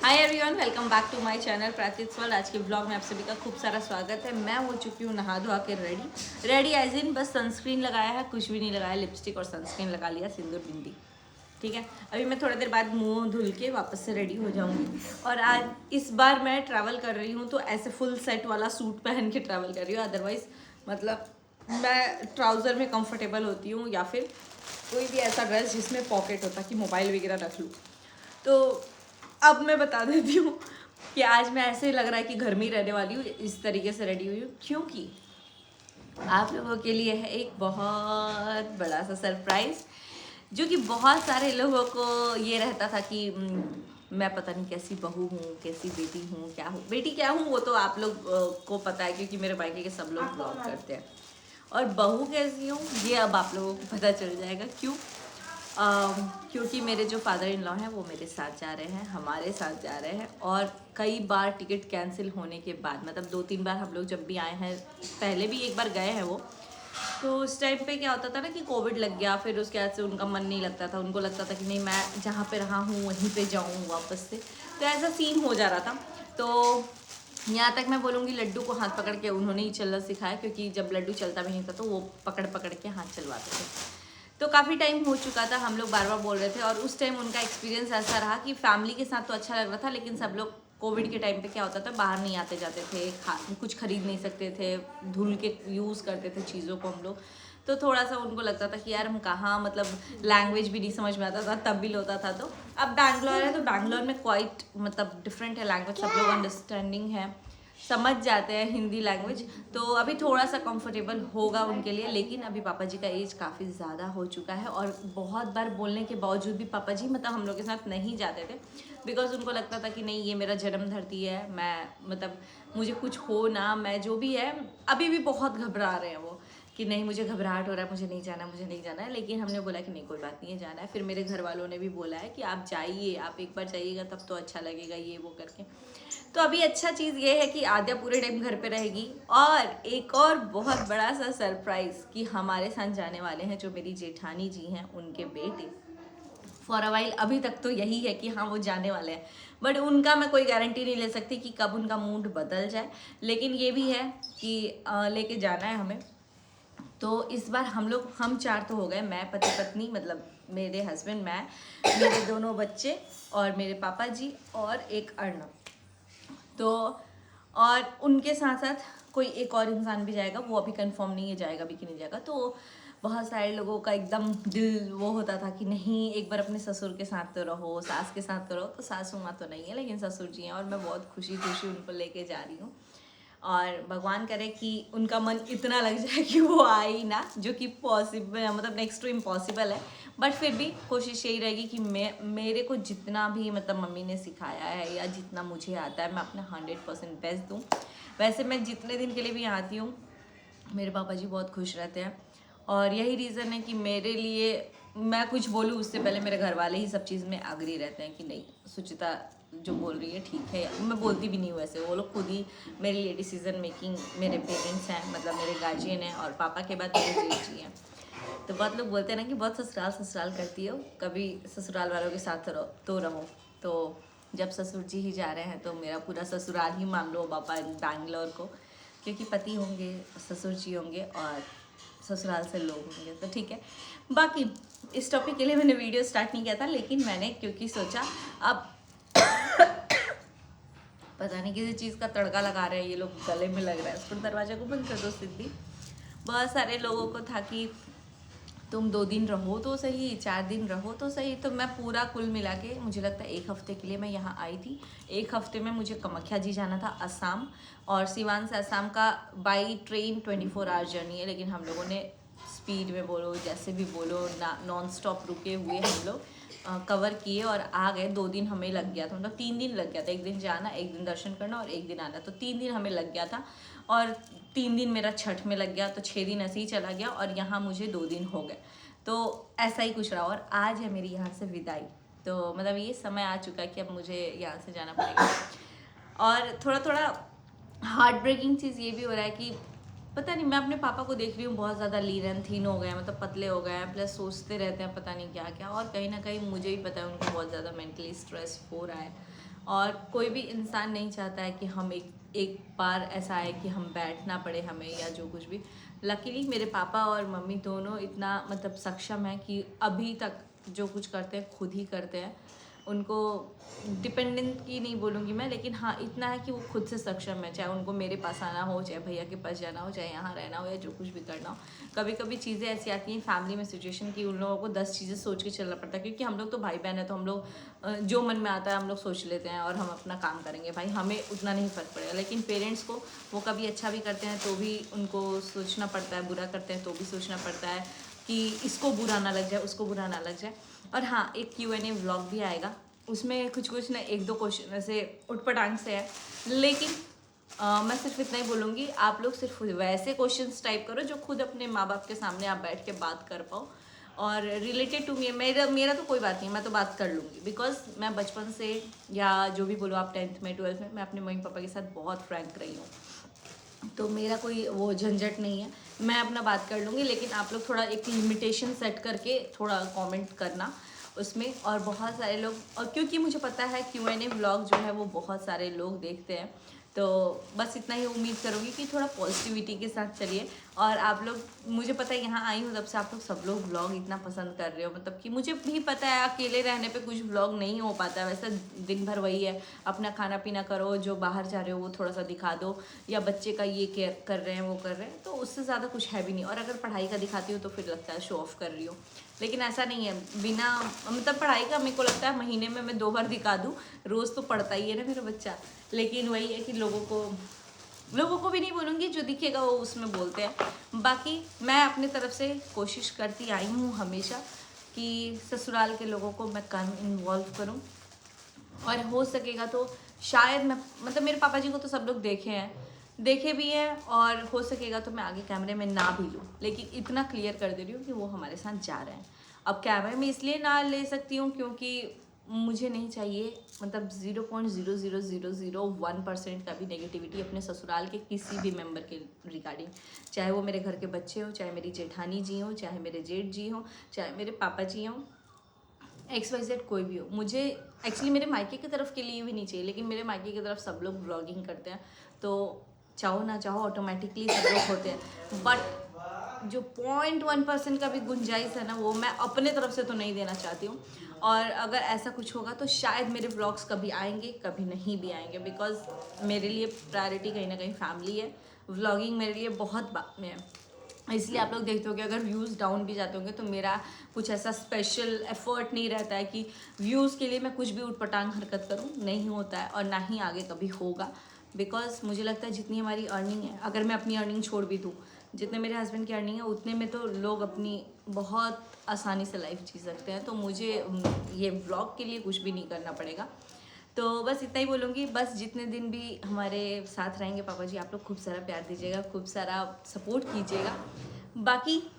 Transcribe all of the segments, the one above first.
Hi everyone, welcome back to my channel प्रातित्स world. आज के ब्लॉग में आप सभी का खूब सारा स्वागत है। मैं हो चुकी हूँ नहा धोआ के रेडी एज इन बस सनस्क्रीन लगाया है, कुछ भी नहीं लगाया, लिपस्टिक और सनस्क्रीन लगा लिया, सिंदूर बिंदी। ठीक है, अभी मैं थोड़ी देर बाद मुंह धुल के वापस से रेडी हो जाऊंगी। और आज इस बार मैं ट्रैवल कर रही हूँ तो ऐसे फुल सेट वाला सूट पहन के ट्रैवल कर रही हूँ। अदरवाइज मतलब मैं ट्राउज़र में कंफर्टेबल होती हूँ या फिर कोई भी ऐसा ड्रेस जिसमें पॉकेट होता कि मोबाइल वगैरह रख लूँ। तो अब मैं बता देती हूँ कि आज मैं ऐसे लग रहा है कि घर में ही रहने वाली हूँ, इस तरीके से रेडी हुई हूँ क्योंकि आप लोगों के लिए है एक बहुत बड़ा सा सरप्राइज, जो कि बहुत सारे लोगों को ये रहता था कि मैं पता नहीं कैसी बहू हूँ, कैसी बेटी हूँ, क्या हूँ, बेटी क्या हूँ वो तो आप लोग को पता है क्योंकि मेरे मायके के सब लोग ब्लॉग करते हैं। और बहू कैसी हूँ ये अब आप लोगों को पता चल जाएगा। क्यों? क्योंकि मेरे जो फादर इन लॉ हैं वो मेरे साथ जा रहे हैं, हमारे साथ जा रहे हैं। और कई बार टिकट कैंसिल होने के बाद, मतलब 2-3 बार हम लोग जब भी आए हैं, पहले भी एक बार गए हैं वो, तो उस टाइम पे क्या होता था ना कि कोविड लग गया, फिर उसके बाद से उनका मन नहीं लगता था, उनको लगता था कि नहीं मैं जहाँ पे रहा हूँ वहीं पे जाऊँ वापस से, तो ऐसा सीन हो जा रहा था। तो यहाँ तक मैं बोलूँगी लड्डू को हाथ पकड़ के उन्होंने ही चलना सिखाया, क्योंकि जब लड्डू चलता भी नहीं था तो वो पकड़ पकड़ के हाथ चलवाते थे। तो काफ़ी टाइम हो चुका था, हम लोग बार बार बोल रहे थे, और उस टाइम उनका एक्सपीरियंस ऐसा रहा कि फैमिली के साथ तो अच्छा लग रहा था, लेकिन सब लोग कोविड के टाइम पे क्या होता था, बाहर नहीं आते जाते थे, कुछ खरीद नहीं सकते थे, धुल के यूज़ करते थे चीज़ों को हम लोग। तो थोड़ा सा उनको लगता था कि यार हम कहाँ, मतलब लैंग्वेज भी नहीं समझ में आता था, तब भी होता था। तो अब बैंगलोर है तो बैंगलोर में क्वाइट मतलब डिफरेंट है लैंग्वेज, सब लोग अंडरस्टैंडिंग है, समझ जाते हैं हिंदी लैंग्वेज। तो अभी थोड़ा सा कंफर्टेबल होगा उनके लिए, लेकिन अभी पापा जी का एज काफ़ी ज़्यादा हो चुका है और बहुत बार बोलने के बावजूद भी पापा जी मतलब हम लोग के साथ नहीं जाते थे, बिकॉज उनको लगता था कि नहीं ये मेरा जन्म धरती है, मैं मतलब मुझे कुछ हो ना, मैं जो भी है, अभी भी बहुत घबरा रहे हैं वो कि नहीं मुझे घबराहट हो रहा है, मुझे नहीं जाना, मुझे नहीं जाना है। लेकिन हमने बोला कि नहीं कोई बात नहीं है, जाना है। फिर मेरे घर वालों ने भी बोला है कि आप जाइए, आप एक बार जाइएगा तब तो अच्छा लगेगा, ये वो करके। तो अभी अच्छा चीज़ ये है कि आद्या पूरे टाइम घर पे रहेगी। और एक और बहुत बड़ा सा सरप्राइज कि हमारे साथ जाने वाले हैं जो मेरी जेठानी जी हैं, उनके बेटे। फॉर अ वाइल अभी तक तो यही है कि हाँ वो जाने वाले हैं, बट उनका मैं कोई गारंटी नहीं ले सकती कि कब उनका मूड बदल जाए। लेकिन ये भी है कि लेके जाना है हमें। तो इस बार हम 4 तो हो गए, मैं पति पत्नी, मतलब मेरे हस्बैंड, मैं, मेरे दोनों बच्चे और मेरे पापा जी और एक अर्नब। तो और उनके साथ साथ कोई एक और इंसान भी जाएगा, वो अभी कंफर्म नहीं है जाएगा भी कि नहीं जाएगा। तो बहुत सारे लोगों का एकदम दिल वो होता था कि नहीं एक बार अपने ससुर के साथ तो रहो, सास के साथ तो रहो। तो सासू माँ तो नहीं है लेकिन ससुर जी हैं, और मैं बहुत खुशी खुशी उनको लेके जा रही हूँ। और भगवान करे कि उनका मन इतना लग जाए कि वो आए ही ना, जो कि पॉसिबल मतलब नेक्स्ट टू इम्पॉसिबल है। बट फिर भी कोशिश यही रहेगी कि मेरे को जितना भी मतलब मम्मी ने सिखाया है या जितना मुझे आता है मैं अपना 100% बेस्ट दूँ। वैसे मैं जितने दिन के लिए भी आती हूँ मेरे पापा जी बहुत खुश रहते हैं, और यही रीज़न है कि मेरे लिए मैं कुछ बोलूँ उससे पहले मेरे घर वाले ही सब चीज़ में एग्री रहते हैं कि नहीं सुचिता जो बोल रही है ठीक है। मैं बोलती भी नहीं हूँ वैसे, वो लोग खुद ही मेरे लिए डिसीजन मेकिंग, मेरे पेरेंट्स हैं, मतलब मेरे गार्जियन हैं, और पापा के बाद मेरे जेठ जी हैं। तो बहुत लोग बोलते हैं ना कि बहुत ससुराल ससुराल करती हो, कभी ससुराल वालों के साथ रहो। तो जब ससुर जी ही जा रहे हैं तो मेरा पूरा ससुराल ही मान लो पापा बैंगलोर को, क्योंकि पति होंगे, ससुर जी होंगे और ससुराल से लोग होंगे, तो ठीक है। बाकी इस टॉपिक के लिए मैंने वीडियो स्टार्ट नहीं किया था, लेकिन मैंने क्योंकि सोचा अब पता नहीं किसी चीज़ का तड़का लगा रहे हैं ये लोग, गले में लग रहा है, उसको दरवाजा को बंद कर दो सिद्धि। बहुत सारे लोगों को था कि तुम 2 दिन रहो तो सही, 4 दिन रहो तो सही। तो मैं पूरा कुल मिला के मुझे लगता है 1 हफ्ते के लिए मैं यहाँ आई थी। 1 हफ्ते में मुझे कामाख्या जी जाना था असम, और सिवान से असम का बाई ट्रेन 24 आवर जर्नी है, लेकिन हम लोगों ने स्पीड में बोलो जैसे भी बोलो ना, नॉन स्टॉप रुके हुए हम लोग कवर किए और आ गए। 2 दिन हमें लग गया था, मतलब 3 दिन लग गया था, 1 दिन जाना, 1 दिन दर्शन करना और 1 दिन आना, तो 3 दिन हमें लग गया था। और 3 दिन मेरा छठ में लग गया, तो 6 दिन ऐसे ही चला गया, और यहाँ मुझे 2 दिन हो गए। तो ऐसा ही कुछ रहा, और आज है मेरी यहाँ से विदाई। तो मतलब ये समय आ चुका है कि अब मुझे यहाँ से जाना पड़ेगा। और थोड़ा थोड़ा हार्ट ब्रेकिंग चीज़ ये भी हो रहा है कि पता नहीं, मैं अपने पापा को देख रही हूँ बहुत ज़्यादा लीन एंड थीन हो गए हैं, मतलब पतले हो गए हैं, प्लस सोचते रहते हैं पता नहीं क्या क्या, और कहीं ना कहीं मुझे भी पता है उनको बहुत ज़्यादा मेंटली स्ट्रेस हो रहा है। और कोई भी इंसान नहीं चाहता है कि हम एक बार ऐसा आए कि हम बैठना पड़े हमें या जो कुछ भी। लकीली मेरे पापा और मम्मी दोनों इतना मतलब सक्षम है कि अभी तक जो कुछ करते हैं खुद ही करते हैं। उनको डिपेंडेंट की नहीं बोलूँगी मैं, लेकिन हाँ इतना है कि वो खुद से सक्षम है, चाहे उनको मेरे पास आना हो, चाहे भैया के पास जाना हो, चाहे यहाँ रहना हो या जो कुछ भी करना हो। कभी कभी चीज़ें ऐसी आती हैं फैमिली में सिचुएशन की उन लोगों को 10 चीज़ें सोच के चलना पड़ता है, क्योंकि हम लोग तो भाई बहन है, तो हम लोग जो मन में आता है हम लोग सोच लेते हैं और हम अपना काम करेंगे भाई, हमें उतना नहीं फ़र्क पड़ेगा। लेकिन पेरेंट्स को वो कभी अच्छा भी करते हैं तो भी उनको सोचना पड़ता है, बुरा करते हैं तो भी सोचना पड़ता है कि इसको बुरा ना लग जाए, उसको बुरा ना लग जाए। और हाँ, एक Q&A व्लॉग भी आएगा, उसमें कुछ ना 1-2 क्वेश्चन ऐसे उटपटांग से है, लेकिन मैं सिर्फ इतना ही बोलूँगी, आप लोग सिर्फ वैसे क्वेश्चंस टाइप करो जो खुद अपने माँ बाप के सामने आप बैठ के बात कर पाओ। और रिलेटेड टू मी, मेरा तो कोई बात नहीं, मैं तो बात कर लूँगी, बिकॉज मैं बचपन से या जो भी बोलो आप 10th में 12th में मैं अपने मम्मी पापा के साथ बहुत फ्रैंक रही हूँ, तो मेरा कोई वो झंझट नहीं है, मैं अपना बात कर लूँगी। लेकिन आप लोग थोड़ा एक लिमिटेशन सेट करके थोड़ा कमेंट करना उसमें। और बहुत सारे लोग, और क्योंकि मुझे पता है Q&A व्लॉग जो है वो बहुत सारे लोग देखते हैं, तो बस इतना ही उम्मीद करूँगी कि थोड़ा पॉजिटिविटी के साथ चलिए। और आप लोग, मुझे पता है यहाँ आई हूँ तब से आप लोग सब लोग व्लॉग इतना पसंद कर रहे हो, मतलब कि मुझे भी पता है अकेले रहने पे कुछ व्लॉग नहीं हो पाता है, वैसे दिन भर वही है, अपना खाना पीना करो, जो बाहर जा रहे हो वो थोड़ा सा दिखा दो, या बच्चे का ये केयर कर रहे हैं वो कर रहे हैं, तो उससे ज़्यादा कुछ है भी नहीं। और अगर पढ़ाई का दिखाती हो तो फिर लगता है शो ऑफ कर रही हो, लेकिन ऐसा नहीं है। बिना मतलब पढ़ाई का मेरे को लगता है महीने में मैं 2 बार दिखा दूँ, रोज़ तो पढ़ता ही है ना मेरा बच्चा। लेकिन वही है कि लोगों को भी नहीं बोलूँगी, जो दिखेगा वो उसमें बोलते हैं। बाकी मैं अपनी तरफ से कोशिश करती आई हूँ हमेशा कि ससुराल के लोगों को मैं कम इन्वॉल्व करूँ, और हो सकेगा तो शायद मैं, मतलब मेरे पापा जी को तो सब लोग देखे भी हैं, और हो सकेगा तो मैं आगे कैमरे में ना भी लूँ, लेकिन इतना क्लियर कर दे रही हूँ कि वो हमारे साथ जा रहे हैं। अब कैमरे में इसलिए ना ले सकती हूँ क्योंकि मुझे नहीं चाहिए, मतलब 0.00001% का भी नेगेटिविटी अपने ससुराल के किसी भी मेंबर के रिगार्डिंग, चाहे वो मेरे घर के बच्चे हो, चाहे मेरी जेठानी जी हो, चाहे मेरे जेठ जी हो, चाहे मेरे पापा जी हों, XYZ कोई भी हो। मुझे एक्चुअली मेरे मायके की तरफ के लिए भी नहीं चाहिए, लेकिन मेरे मायके की तरफ सब लोग व्लॉगिंग करते हैं, तो चाहो ना चाहो ऑटोमेटिकली सब लोग होते हैं। बट जो 0.1% का भी गुंजाइश है ना, वो मैं अपने तरफ से तो नहीं देना चाहती हूँ। और अगर ऐसा कुछ होगा तो शायद मेरे व्लॉग्स कभी आएंगे, कभी नहीं भी आएंगे, बिकॉज मेरे लिए प्रायोरिटी कहीं ना कहीं फैमिली है, व्लॉगिंग मेरे लिए बहुत बाद में है। इसलिए आप लोग देखते हो कि अगर व्यूज़ डाउन भी जाते होंगे तो मेरा कुछ ऐसा स्पेशल एफर्ट नहीं रहता है कि व्यूज़ के लिए मैं कुछ भी उटपटांग हरकत करूँ, नहीं होता है और ना ही आगे कभी होगा। बिकॉज मुझे लगता है जितनी हमारी अर्निंग है, अगर मैं अपनी अर्निंग छोड़ भी दूँ, जितने मेरे हस्बैंड की अर्निंग है उतने में तो लोग अपनी बहुत आसानी से लाइफ जी सकते हैं, तो मुझे ये व्लॉग के लिए कुछ भी नहीं करना पड़ेगा। तो बस इतना ही बोलूँगी, बस जितने दिन भी हमारे साथ रहेंगे पापा जी, आप लोग खूब सारा प्यार दीजिएगा, खूब सारा सपोर्ट कीजिएगा। बाकी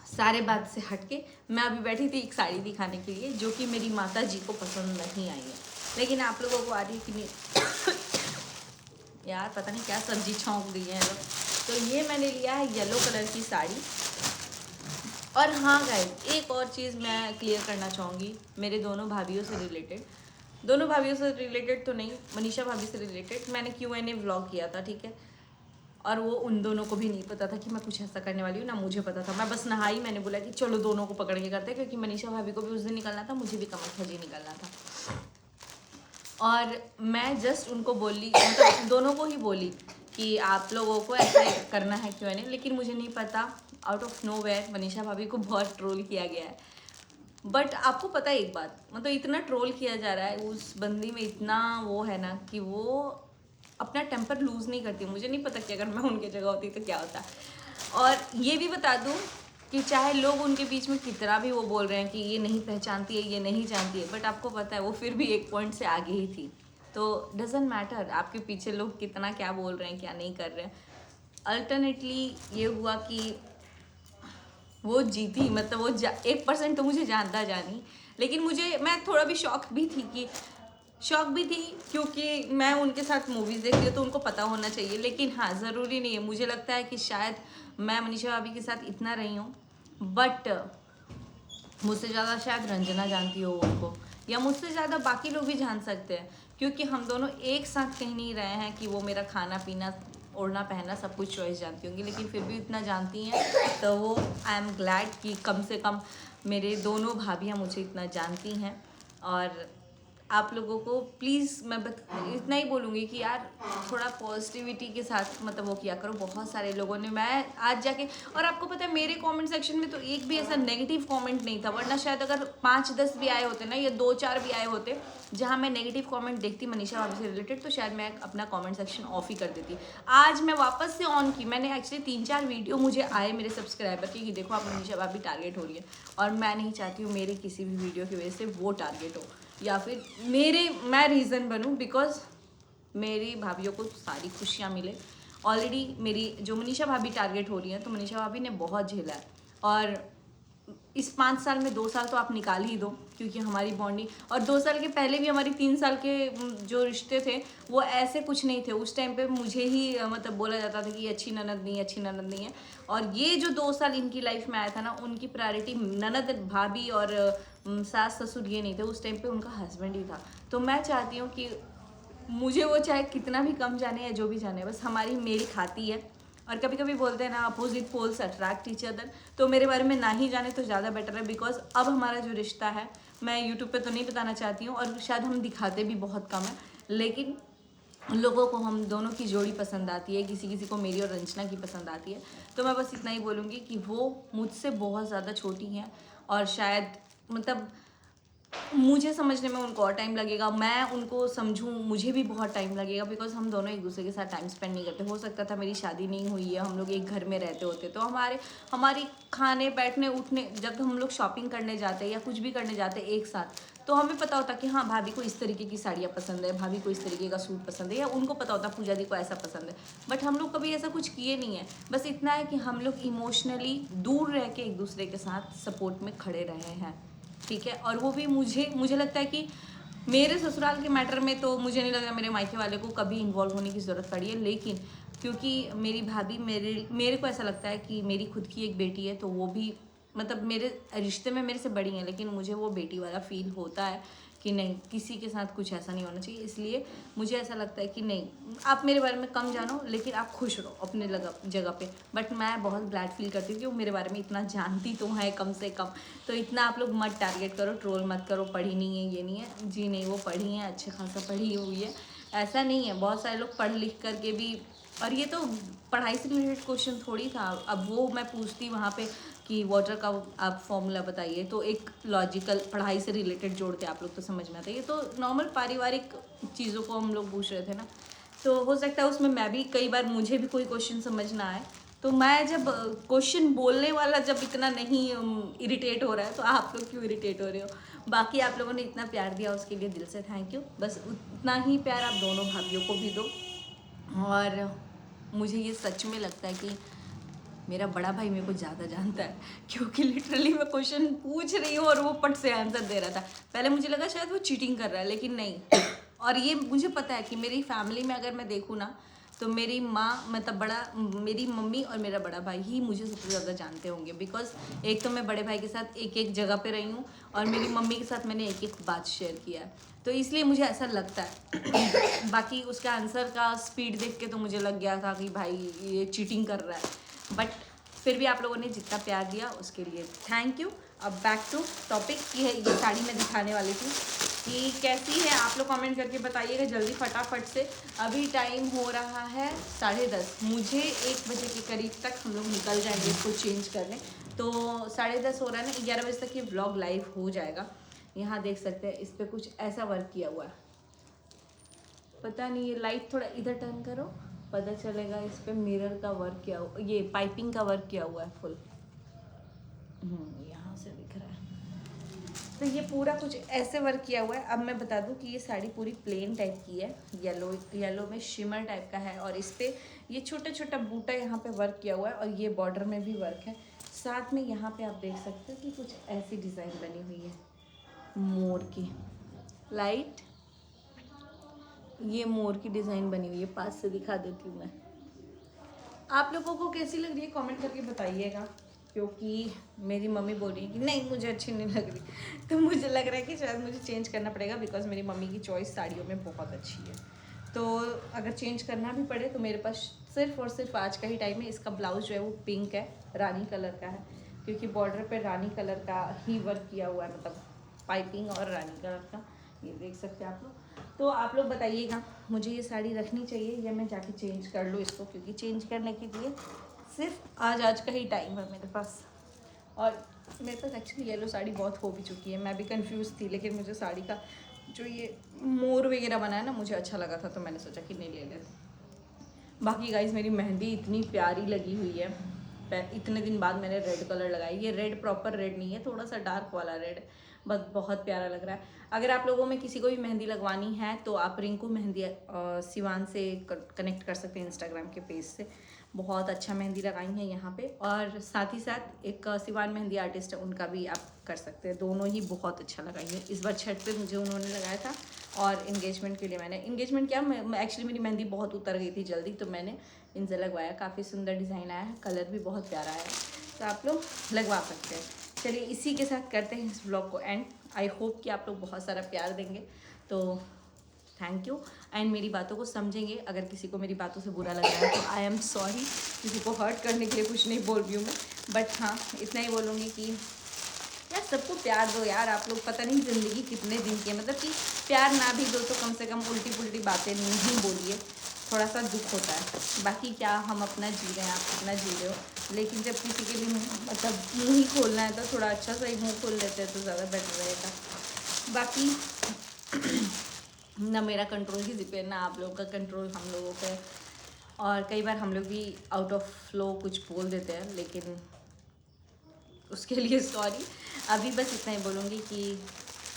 सारे बात से हटके मैं अभी बैठी थी एक साड़ी दिखाने के लिए, जो कि मेरी माता जी को पसंद नहीं आई है, लेकिन आप लोगों को आ रही है कि नहीं यार, पता नहीं क्या सब्जी छौंक दी है लोग। तो ये मैंने लिया है येलो कलर की साड़ी। और हाँ गाइस, एक और चीज़ मैं क्लियर करना चाहूँगी, मेरे दोनों भाभीयों से रिलेटेड तो नहीं, मनीषा भाभी से रिलेटेड मैंने Q&A व्लॉग किया था, ठीक है। और वो उन दोनों को भी नहीं पता था कि मैं कुछ ऐसा करने वाली हूँ, ना मुझे पता था। मैं बस नहाई, मैंने बोला कि चलो दोनों को पकड़ के करते हैं, क्योंकि मनीषा भाभी को भी उस दिन निकलना था, मुझे भी कमर खजी निकलना था। और मैं जस्ट उनको बोली, मतलब दोनों को ही बोली कि आप लोगों को ऐसा करना है Q&A, लेकिन मुझे नहीं पता, out of nowhere Manisha भाभी को बहुत ट्रोल किया गया है। बट आपको पता है एक बात, मतलब इतना ट्रोल किया जा रहा है, उस बंदी में इतना वो है ना कि वो अपना टेम्पर लूज़ नहीं करती। मुझे नहीं पता कि अगर मैं उनकी जगह होती तो क्या होता। और ये भी बता दूँ कि चाहे लोग उनके बीच में कितना भी वो बोल रहे हैं कि ये नहीं पहचानती है, ये नहीं जानती है, बट आपको पता है वो फिर भी एक पॉइंट से आगे ही थी। तो डजेंट मैटर आपके पीछे लोग कितना क्या बोल रहे हैं, क्या नहीं कर रहे हैं। अल्टरनेटली ये हुआ कि वो जीती, मतलब वो 1% तो मुझे जानता जानी, लेकिन मैं थोड़ा भी शौक भी थी क्योंकि मैं उनके साथ मूवीज़ देखती हूँ तो उनको पता होना चाहिए। लेकिन हाँ, ज़रूरी नहीं है, मुझे लगता है कि शायद मैं मनीषा भाभी के साथ इतना रही हूँ, बट मुझसे ज़्यादा शायद रंजना जानती हो उनको, या मुझसे ज़्यादा बाकी लोग भी जान सकते हैं, क्योंकि हम दोनों एक साथ कहीं नहीं रहे हैं कि वो मेरा खाना पीना ओढ़ना पहनना सब कुछ चॉइस जानती होंगी, लेकिन फिर भी इतना जानती हैं तो वो आई एम ग्लैड कि कम से कम मेरे दोनों भाभियाँ मुझे इतना जानती हैं। और आप लोगों को प्लीज़ मैं इतना ही बोलूँगी कि यार थोड़ा पॉजिटिविटी के साथ मतलब वो किया करो। बहुत सारे लोगों ने, मैं आज जाके, और आपको पता है मेरे कमेंट सेक्शन में तो एक भी ऐसा नेगेटिव कमेंट नहीं था, वरना शायद अगर 5-10 भी आए होते ना या 2-4 भी आए होते जहाँ मैं नेगेटिव कमेंट देखती मनीषा भाभी से रिलेटेड, तो शायद मैं अपना कमेंट सेक्शन ऑफ ही कर देती। आज मैं वापस से ऑन की, मैंने एक्चुअली 3-4 वीडियो मुझे आए मेरे सब्सक्राइबर के कि देखो आप मनीषा भाभी टारगेट हो रही है, और मैं नहीं चाहती हूँ मेरे किसी भी वीडियो की वजह से वो टारगेट हो या फिर मैं रीज़न बनूं, बिकॉज मेरी भाभीयों को सारी खुशियाँ मिले। ऑलरेडी मेरी जो मनीषा भाभी टारगेट हो रही हैं, तो मनीषा भाभी ने बहुत झेला है, और इस 5 साल में 2 साल तो आप निकाल ही दो, क्योंकि हमारी बॉन्डिंग, और 2 साल के पहले भी हमारी 3 साल के जो रिश्ते थे वो ऐसे कुछ नहीं थे। उस टाइम पे मुझे ही मतलब बोला जाता था कि अच्छी ननद नहीं है, अच्छी ननद नहीं है, और ये जो 2 साल इनकी लाइफ में आया था ना, उनकी प्रायोरिटी ननद भाभी और सास ससुर ये नहीं थे। उस टाइम पे उनका हस्बैंड ही था। तो मैं चाहती हूँ कि मुझे वो चाहे कितना भी कम जाने या जो भी जाने, बस हमारी मेल खाती है। और कभी कभी बोलते हैं ना, opposite poles attract each other, तो मेरे बारे में ना ही जाने तो ज़्यादा बेटर है, बिकॉज अब हमारा जो रिश्ता है, मैं यूट्यूब पे तो नहीं बताना चाहती हूँ, और शायद हम दिखाते भी बहुत कम है, लेकिन लोगों को हम दोनों की जोड़ी पसंद आती है, किसी किसी को मेरी और रंजना की पसंद आती है। तो मैं बस इतना ही बोलूँगी कि वो मुझसे बहुत ज़्यादा छोटी हैं, और शायद मतलब मुझे समझने में उनको और टाइम लगेगा, मैं उनको समझूं मुझे भी बहुत टाइम लगेगा, बिकॉज हम दोनों एक दूसरे के साथ टाइम स्पेंड नहीं करते। हो सकता था मेरी शादी नहीं हुई है, हम लोग एक घर में रहते होते, तो हमारी खाने बैठने उठने, जब हम लोग शॉपिंग करने जाते या कुछ भी करने जाते एक साथ, तो हमें पता होता कि हाँ भाभी को इस तरीके की साड़ियाँ पसंद है, भाभी को इस तरीके का सूट पसंद है, या उनको पता होता पूजा दी को ऐसा पसंद है। बट हम लोग कभी ऐसा कुछ किए नहीं है। बस इतना है कि हम लोग इमोशनली दूर रह के एक दूसरे के साथ सपोर्ट में खड़े रहे हैं, ठीक है। और वो भी मुझे लगता है कि मेरे ससुराल के मैटर में तो मुझे नहीं लगा मेरे मायके वाले को कभी इन्वॉल्व होने की ज़रूरत पड़ी है, लेकिन क्योंकि मेरी भाभी मेरे को ऐसा लगता है कि मेरी खुद की एक बेटी है, तो वो भी मतलब मेरे रिश्ते में मेरे से बड़ी हैं, लेकिन मुझे वो बेटी वाला फील होता है कि नहीं, किसी के साथ कुछ ऐसा नहीं होना चाहिए। इसलिए मुझे ऐसा लगता है कि नहीं, आप मेरे बारे में कम जानो, लेकिन आप खुश रहो अपने जगह पे। बट मैं बहुत ग्लैड फील करती हूँ कि वो मेरे बारे में इतना जानती तो है कम से कम। तो इतना आप लोग मत टारगेट करो, ट्रोल मत करो, पढ़ी नहीं है ये नहीं है जी, नहीं वो पढ़ी हैं, अच्छे खासा पढ़ी हुई है, ऐसा नहीं है। बहुत सारे लोग पढ़ लिख करके भी, और ये तो पढ़ाई से रिलेटेड क्वेश्चन थोड़ी था। अब वो मैं पूछती वहाँ पे कि वाटर का आप फॉर्मूला बताइए, तो एक लॉजिकल पढ़ाई से रिलेटेड जोड़ के आप लोग तो समझ में आता है। ये तो नॉर्मल पारिवारिक चीज़ों को हम लोग पूछ रहे थे ना, तो हो सकता है उसमें मैं भी कई बार मुझे भी कोई क्वेश्चन समझ ना आए। तो मैं जब क्वेश्चन बोलने वाला जब इतना नहीं इरिटेट हो रहा है, तो आप लोग क्यों इरिटेट हो रहे हो। बाकी आप लोगों ने इतना प्यार दिया उसके लिए दिल से थैंक यू। बस उतना ही प्यार आप दोनों भाभीयों को भी दो। और मुझे ये सच में लगता है कि मेरा बड़ा भाई मेरे को ज़्यादा जानता है, क्योंकि लिटरली मैं क्वेश्चन पूछ रही हूँ और वो पट से आंसर दे रहा था। पहले मुझे लगा शायद वो चीटिंग कर रहा है, लेकिन नहीं। और ये मुझे पता है कि मेरी फैमिली में अगर मैं देखूँ ना, तो मेरी माँ मतलब मेरी मम्मी और मेरा बड़ा भाई ही मुझे सबसे ज़्यादा जानते होंगे, बिकॉज एक तो मैं बड़े भाई के साथ एक एक जगह पे रही हूँ, और मेरी मम्मी के साथ मैंने एक एक बात शेयर किया है, तो इसलिए मुझे ऐसा लगता है। बाकी उसका आंसर का स्पीड देख के तो मुझे लग गया था कि भाई ये चीटिंग कर रहा है, बट फिर भी आप लोगों ने जितना प्यार दिया उसके लिए थैंक यू। अब बैक टू टॉपिक, ये साड़ी मैं दिखाने वाली थी कि कैसी है, आप लोग कमेंट करके बताइएगा जल्दी फटाफट से। अभी टाइम हो रहा है 10:30, मुझे 1 बजे के करीब तक हम लोग निकल जाएंगे इसको चेंज करने। तो 10:30 हो रहा है ना, 11 बजे तक ये व्लॉग लाइव हो जाएगा। यहाँ देख सकते हैं इस पर कुछ ऐसा वर्क किया हुआ है, पता नहीं, ये लाइट थोड़ा इधर टर्न करो, पता चलेगा। इस पे मिरर का वर्क किया हुआ, ये पाइपिंग का वर्क किया हुआ है फुल, यहाँ से दिख रहा है। तो ये पूरा कुछ ऐसे वर्क किया हुआ है। अब मैं बता दूं कि ये साड़ी पूरी प्लेन टाइप की है, येलो में शिमर टाइप का है, और इस पे ये छोटा छोटा बूटा यहाँ पे वर्क किया हुआ है, और ये बॉर्डर में भी वर्क है। साथ में यहाँ पे आप देख सकते हो कि कुछ ऐसी डिज़ाइन बनी हुई है मोर की, लाइट ये मोर की डिज़ाइन बनी हुई है, पास से दिखा देती हूँ मैं। आप लोगों को कैसी लग रही है कमेंट करके बताइएगा। क्योंकि मेरी मम्मी बोल रही है कि नहीं मुझे अच्छी नहीं लग रही। तो मुझे लग रहा है कि शायद मुझे चेंज करना पड़ेगा, बिकॉज मेरी मम्मी की चॉइस साड़ियों में बहुत अच्छी है। तो अगर चेंज करना भी पड़े तो मेरे पास सिर्फ और सिर्फ आज का ही टाइम है। इसका ब्लाउज जो है वो पिंक है, रानी कलर का है, क्योंकि बॉर्डर पे रानी कलर का ही वर्क किया हुआ है, मतलब पाइपिंग और रानी कलर का, ये देख सकते हैं आप लोग। तो आप लोग बताइएगा मुझे ये साड़ी रखनी चाहिए या मैं जाके चेंज कर लूँ इसको, क्योंकि चेंज करने के लिए सिर्फ आज का ही टाइम है मेरे पास। और मेरे पास एक्चुअली येलो साड़ी बहुत हो भी चुकी है, मैं भी कंफ्यूज थी, लेकिन मुझे साड़ी का जो ये मोर वगैरह बना है ना मुझे अच्छा लगा था, तो मैंने सोचा कि नहीं ले लेते। बाकी गाइज मेरी मेहंदी इतनी प्यारी लगी हुई है, इतने दिन बाद मैंने रेड कलर लगाई। ये रेड प्रॉपर रेड नहीं है, थोड़ा सा डार्क वाला रेड है, बस बहुत प्यारा लग रहा है। अगर आप लोगों में किसी को भी मेहंदी लगवानी है तो आप रिंकू मेहंदी सिवान से कनेक्ट कर सकते हैं इंस्टाग्राम के पेज से। बहुत अच्छा मेहंदी लगाई है यहाँ पे, और साथ ही साथ एक सिवान मेहंदी आर्टिस्ट है, उनका भी आप कर सकते हैं। दोनों ही बहुत अच्छा लगाई है। इस बार छठ पे मुझे उन्होंने लगाया था, और इंगेजमेंट के लिए मैंने इंगेजमेंट क्या, एक्चुअली मेरी मेहंदी बहुत उतर गई थी जल्दी, तो मैंने इनसे लगवाया। काफ़ी सुंदर डिज़ाइन आया है, कलर भी बहुत प्यारा आया है, तो आप लोग लगवा सकते हैं। चलिए इसी के साथ करते हैं इस ब्लॉग को एंड। आई होप कि आप लोग बहुत सारा प्यार देंगे, तो थैंक यू। एंड मेरी बातों को समझेंगे। अगर किसी को मेरी बातों से बुरा लग रहा है तो आई एम सॉरी, किसी को हर्ट करने के लिए कुछ नहीं बोल रही हूँ मैं, बट हाँ इतना ही बोलूँगी कि यार सबको प्यार दो यार। आप लोग पता नहीं ज़िंदगी कितने दिन की है, मतलब कि प्यार ना भी दो तो कम से कम उल्टी पुल्टी बातें नहीं बोलिए, थोड़ा सा दुख होता है। बाकी क्या, हम अपना जी रहे हैं, आप अपना जी रहे हो, लेकिन जब किसी के लिए मतलब मुँह ही खोलना है तो थोड़ा अच्छा सा ही मुँह खोल लेते हैं तो ज़्यादा बेटर रहेगा। बाकी ना मेरा कंट्रोल किसी पे, ना आप लोगों का कंट्रोल हम लोगों पे। और कई बार हम लोग भी आउट ऑफ फ्लो कुछ बोल देते हैं, लेकिन उसके लिए सॉरी। अभी बस इतना ही बोलूँगी कि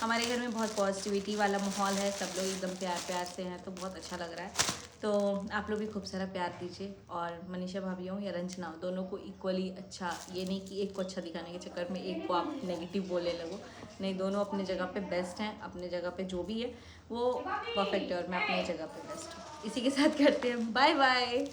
हमारे घर में बहुत पॉजिटिविटी वाला माहौल है, सब लोग एकदम प्यार प्यार से हैं, तो बहुत अच्छा लग रहा है। तो आप लोग भी खूब सारा प्यार दीजिए, और मनीषा भाभी हो या रंजना हो, दोनों को इक्वली अच्छा, ये नहीं कि एक को अच्छा दिखाने के चक्कर में एक को आप नेगेटिव बोलने लगो, नहीं, दोनों अपने जगह पे बेस्ट हैं, अपने जगह पे जो भी है वो परफेक्ट है, और मैं अपनी जगह पे बेस्ट हूँ। इसी के साथ करते हैं, बाय बाय।